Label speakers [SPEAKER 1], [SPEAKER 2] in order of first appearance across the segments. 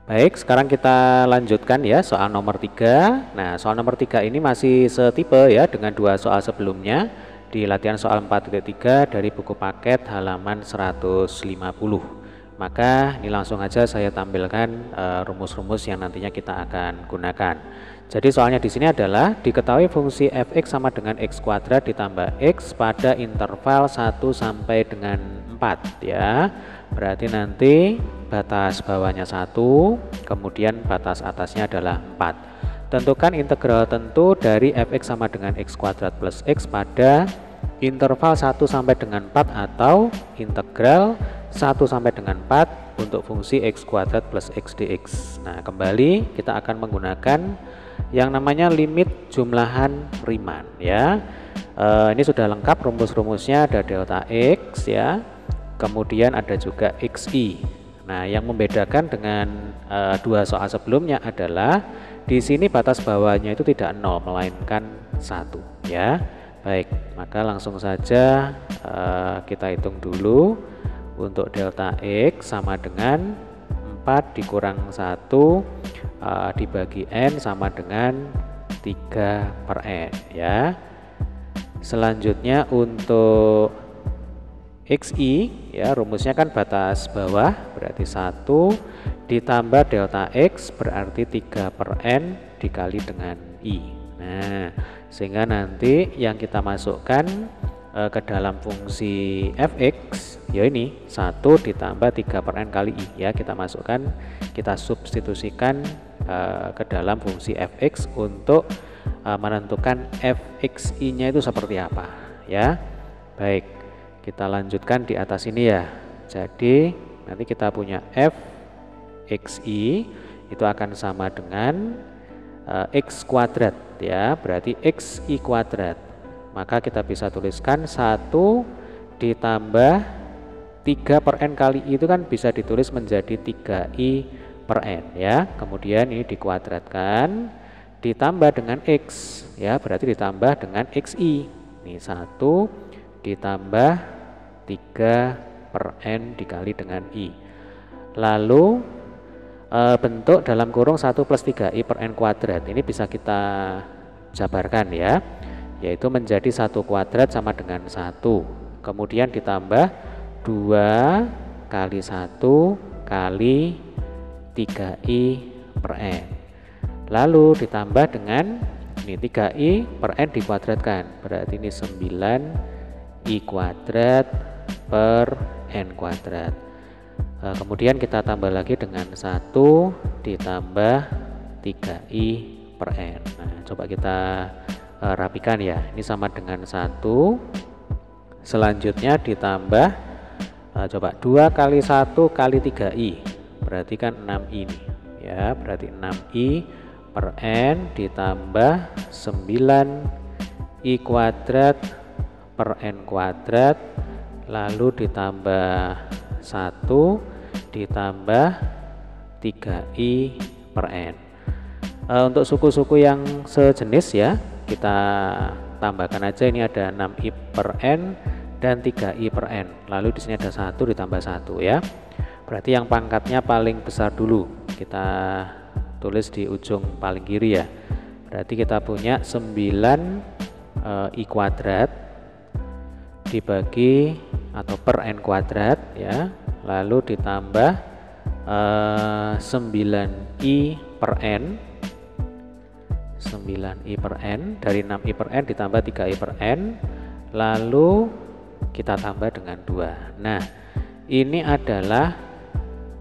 [SPEAKER 1] Baik, sekarang kita lanjutkan ya soal nomor 3. Nah, soal nomor 3 ini masih setipe ya dengan dua soal sebelumnya di latihan soal 4.3 dari buku paket halaman 150. Maka ini langsung aja saya tampilkan rumus-rumus yang nantinya kita akan gunakan. Jadi soalnya di sini adalah diketahui fungsi fx sama dengan x kuadrat ditambah x pada interval 1 sampai dengan 4 ya. Berarti nanti batas bawahnya 1, kemudian batas atasnya adalah 4. Tentukan integral tentu dari fx sama dengan x kuadrat plus x pada interval 1 sampai dengan 4 atau integral 1 sampai dengan 4 untuk fungsi x kuadrat plus x dx. Nah, kembali kita akan menggunakan yang namanya limit jumlahan Riemann ya. Ini sudah lengkap rumus-rumusnya, ada delta x ya. Kemudian ada juga xi. Nah, yang membedakan dengan dua soal sebelumnya adalah di sini batas bawahnya itu tidak 0 melainkan 1 ya. Baik, maka langsung saja kita hitung dulu. Untuk delta x sama dengan 4 dikurang 1 dibagi n sama dengan 3 per n ya. Selanjutnya untuk xi ya, rumusnya kan batas bawah berarti 1 ditambah delta x berarti 3 per n dikali dengan i. Nah, sehingga nanti yang kita masukkan ke dalam fungsi fx ya ini 1 ditambah 3 per n kali i ya, kita masukkan, kita substitusikan ke dalam fungsi fx untuk menentukan fxi nya itu seperti apa ya. Baik, kita lanjutkan di atas ini ya. Jadi nanti kita punya fxi itu akan sama dengan x kuadrat ya, berarti xi kuadrat. Maka kita bisa tuliskan 1 ditambah 3 per n kali i itu kan bisa ditulis menjadi 3i per n ya. Kemudian ini dikuadratkan ditambah dengan x ya, berarti ditambah dengan xi. Ini 1 ditambah 3 per n dikali dengan i. Lalu bentuk dalam kurung 1 plus 3i per n kuadrat ini bisa kita jabarkan ya, yaitu menjadi 1 kuadrat sama dengan 1. Kemudian ditambah 2 kali 1 kali 3i per n. Lalu ditambah dengan ini 3i per n dikuadratkan, berarti ini 9i kuadrat per n kuadrat. Kemudian kita tambah lagi dengan 1 ditambah 3i per n. Nah, coba kita rapikan ya. Ini sama dengan 1. Selanjutnya ditambah coba 2 kali 1 kali 3i, berarti kan 6i nih ya, berarti 6i per n ditambah 9i kuadrat per n kuadrat, lalu ditambah 1 ditambah 3i per n. Untuk suku-suku yang sejenis ya, kita tambahkan aja, ini ada 6i per n dan 3i per n, lalu di sini ada 1 ditambah 1 ya. Berarti yang pangkatnya paling besar dulu kita tulis di ujung paling kiri ya. Berarti kita punya 9i kuadrat dibagi atau per n kuadrat ya, lalu ditambah 9i per n, 9i per n, dari 6i per n ditambah 3i per n, lalu kita tambah dengan 2. Nah, ini adalah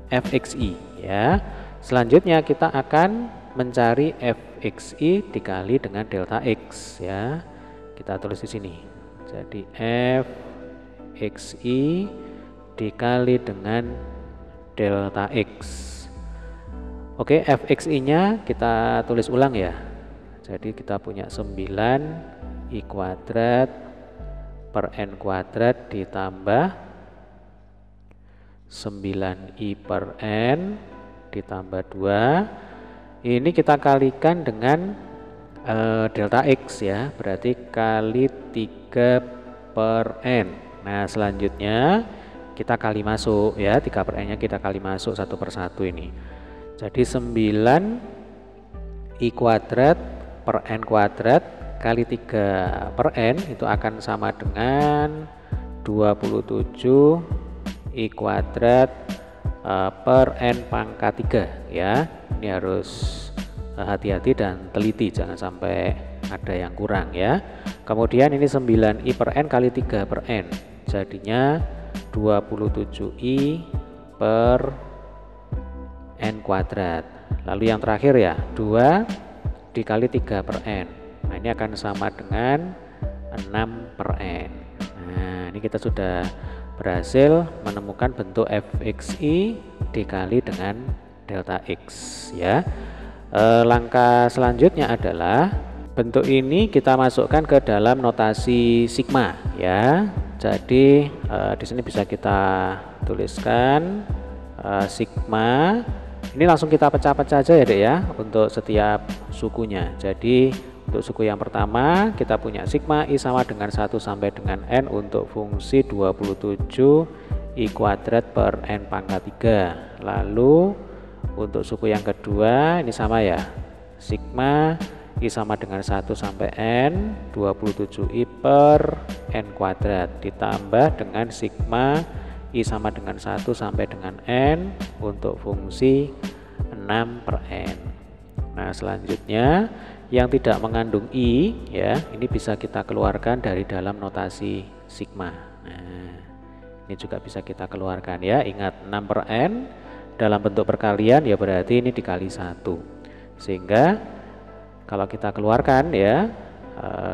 [SPEAKER 1] fxi ya. Selanjutnya kita akan mencari fxi dikali dengan delta x ya. Kita tulis di sini. Jadi fxi dikali dengan delta x. Oke, fxi nya kita tulis ulang ya. Jadi kita punya 9i kuadrat per n kuadrat ditambah 9i per n ditambah 2. Ini kita kalikan dengan delta x ya, berarti kali 3 per n. Nah, selanjutnya kita kali masuk ya, 3 per n nya kita kali masuk 1 per 1 ini. Jadi 9 I kuadrat per N kuadrat kali 3 per N itu akan sama dengan 27 I kuadrat per N pangkat 3 ya. Ini harus hati-hati dan teliti, jangan sampai ada yang kurang ya. Kemudian ini 9I per N kali 3 per N, jadinya 27I per N kuadrat. Lalu yang terakhir ya 2 dikali 3 per N. Nah ini akan sama dengan 6 per N. Nah ini kita sudah berhasil menemukan bentuk fxi dikali dengan delta x ya. Langkah selanjutnya adalah bentuk ini kita masukkan ke dalam notasi sigma ya. Jadi di sini bisa kita tuliskan sigma. Ini langsung kita pecah-pecah aja ya Dek ya untuk setiap sukunya. Jadi untuk suku yang pertama kita punya sigma I sama dengan 1 sampai dengan N untuk fungsi 27 I kuadrat per N pangkat 3. Lalu untuk suku yang kedua ini sama ya, sigma I sama dengan 1 sampai N 27I per N kuadrat ditambah dengan sigma I sama dengan 1 sampai dengan N untuk fungsi 6 per N. Nah selanjutnya yang tidak mengandung I ya, ini bisa kita keluarkan dari dalam notasi sigma. Nah ini juga bisa kita keluarkan ya. Ingat 6 per N dalam bentuk perkalian ya, berarti ini dikali 1. Sehingga kalau kita keluarkan ya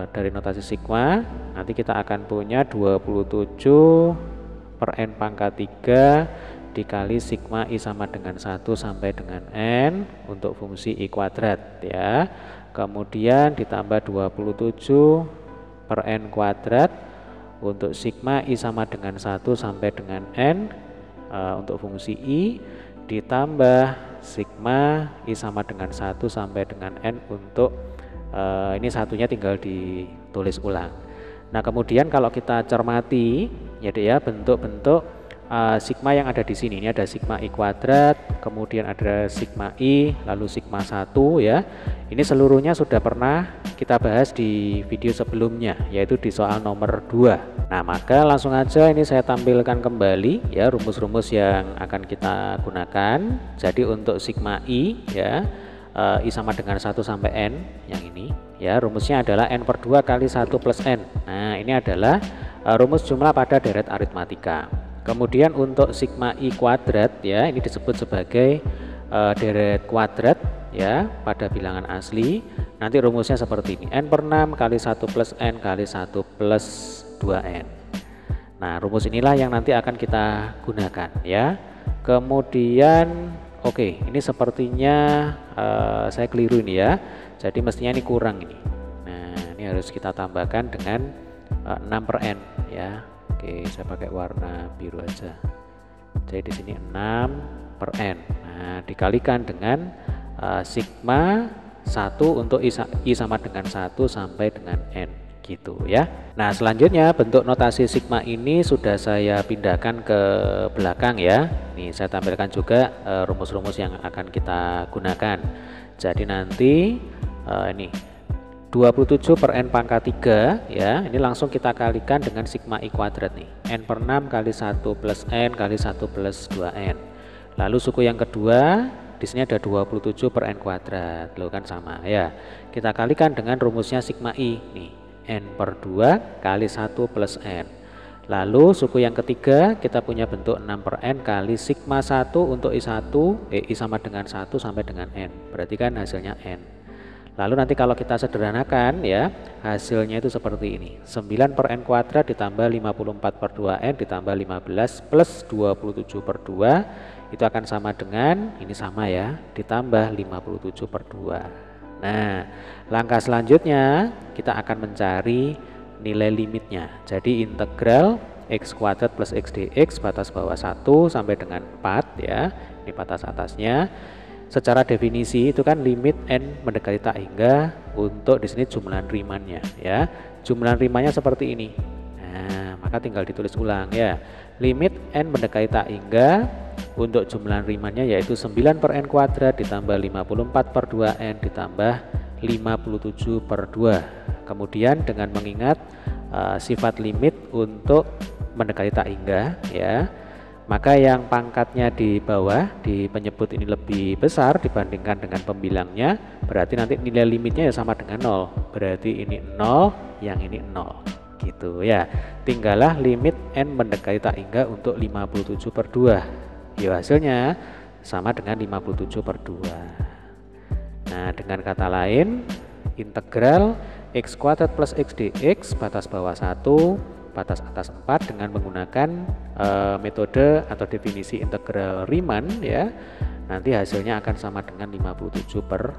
[SPEAKER 1] dari notasi sigma, nanti kita akan punya 27 per N pangkat 3 dikali sigma I sama dengan 1 sampai dengan N untuk fungsi I kuadrat ya. Kemudian ditambah 27 per N kuadrat untuk sigma I sama dengan 1 sampai dengan N untuk fungsi I, ditambah sigma I sama dengan 1 sampai dengan N untuk ini satunya tinggal ditulis ulang. Nah kemudian kalau kita cermati ya Dek ya, bentuk-bentuk sigma yang ada di sini, ini ada sigma I kuadrat, kemudian ada sigma I, lalu sigma 1 ya. Ini seluruhnya sudah pernah kita bahas di video sebelumnya, yaitu di soal nomor 2. Nah maka langsung aja ini saya tampilkan kembali ya rumus-rumus yang akan kita gunakan. Jadi untuk sigma I ya, I sama dengan 1 sampai N yang ini ya, rumusnya adalah N per 2 kali 1 plus N. Nah ini adalah rumus jumlah pada deret aritmatika. Kemudian untuk sigma I kuadrat ya, ini disebut sebagai deret kuadrat ya pada bilangan asli. Nanti rumusnya seperti ini, N per 6 kali 1 plus N kali 1 plus 2N. Nah rumus inilah yang nanti akan kita gunakan ya. Kemudian oke, ini sepertinya saya keliru ini ya. Jadi mestinya ini kurang ini. Nah ini harus kita tambahkan dengan 6 per N ya. Oke, saya pakai warna biru aja. Jadi di sini 6 per N. Nah dikalikan dengan sigma 1 untuk I sama dengan 1 sampai dengan N gitu ya. Nah selanjutnya bentuk notasi sigma ini sudah saya pindahkan ke belakang ya. Nih saya tampilkan juga rumus-rumus yang akan kita gunakan. Jadi nanti ini 27 per N pangkat 3 ya, ini langsung kita kalikan dengan sigma I kuadrat nih, N per 6 kali 1 plus N kali 1 plus 2N. Lalu suku yang kedua di sini ada 27 per N kuadrat, loh kan sama ya. Kita kalikan dengan rumusnya sigma I nih, N per 2 kali 1 plus N. Lalu suku yang ketiga kita punya bentuk 6 per N kali sigma 1 untuk I1, I sama dengan 1 sampai dengan N, berarti kan hasilnya N. Lalu nanti kalau kita sederhanakan ya, hasilnya itu seperti ini, 9 per N kuadrat ditambah 54 per 2N ditambah 15 plus 27 per 2 itu akan sama dengan, ini sama ya, ditambah 57 per 2. Nah langkah selanjutnya kita akan mencari nilai limitnya. Jadi integral x kuadrat plus x dx batas bawah 1 sampai dengan 4 ya, ini batas atasnya. Secara definisi itu kan limit N mendekati tak hingga untuk di sini jumlah Riemannnya ya. Jumlah Riemannnya seperti ini. Nah, maka tinggal ditulis ulang ya. Limit N mendekati tak hingga Untuk jumlah Riemannnya yaitu 9 per n kuadrat ditambah 54 per 2n ditambah 57 per 2. Kemudian dengan mengingat sifat limit untuk mendekati tak hingga ya, maka yang pangkatnya di bawah di penyebut ini lebih besar dibandingkan dengan pembilangnya, berarti nanti nilai limitnya ya sama dengan 0. Berarti ini 0, yang ini 0 gitu ya. Tinggallah limit n mendekati tak hingga untuk 57 per 2. Ya hasilnya sama dengan 57 per 2. Nah dengan kata lain, integral x kuadrat plus x dx batas bawah 1 batas atas 4 dengan menggunakan metode atau definisi integral Riemann ya, nanti hasilnya akan sama dengan 57 per